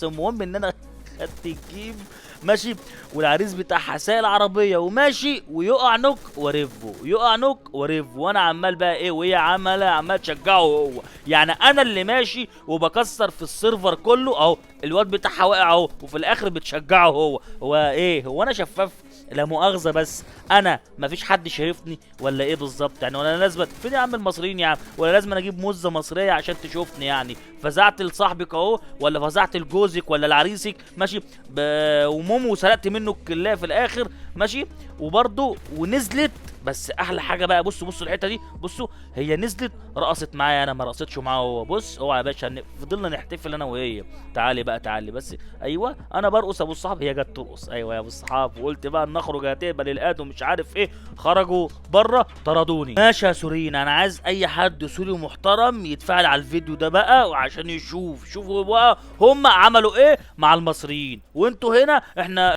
بس المهم ان انا خدت الجيم ماشي، والعريس بتاعها سايق العربيه وماشي ويقع نوك ورفه، يقع نوك ورفه، وانا عمال بقى ايه، وهي عمال تشجعه هو. يعني انا اللي ماشي وبكسر في السيرفر كله اهو، الواد بتاعها واقع اهو، وفي الاخر بتشجعه هو ايه، هو انا شفاف؟ لا مؤاخذه، بس انا مفيش حد شايفني ولا ايه بالظبط يعني؟ ولا انا لازم فين يا عم المصريين يا عم؟ ولا لازم أنا اجيب مزه مصريه عشان تشوفني يعني؟ فزعت لصاحبك اهو، ولا فزعت لجوزك ولا لعريسك ماشي ومومو وسرقت منه الكلاه في الاخر ماشي، وبرده ونزلت. بس احلى حاجه بقى، بصوا الحته دي، بصوا هي نزلت رقصت معايا، انا ما رقصتش معاه هو. بص اوعى يا باشا، فضلنا نحتفل انا وهي. تعالي بقى تعالي بس، ايوه انا برقص ابو الصحاب، هي جت ترقص، ايوه يا ابو الصحاب، وقلت بقى نخرج هتقبل الاد ومش عارف ايه، خرجوا بره طردوني. ماشي يا سوريين، انا عايز اي حد سوري محترم يتفاعل على الفيديو ده بقى، وعشان شوفوا بقى هم عملوا ايه مع المصريين، وانتوا هنا احنا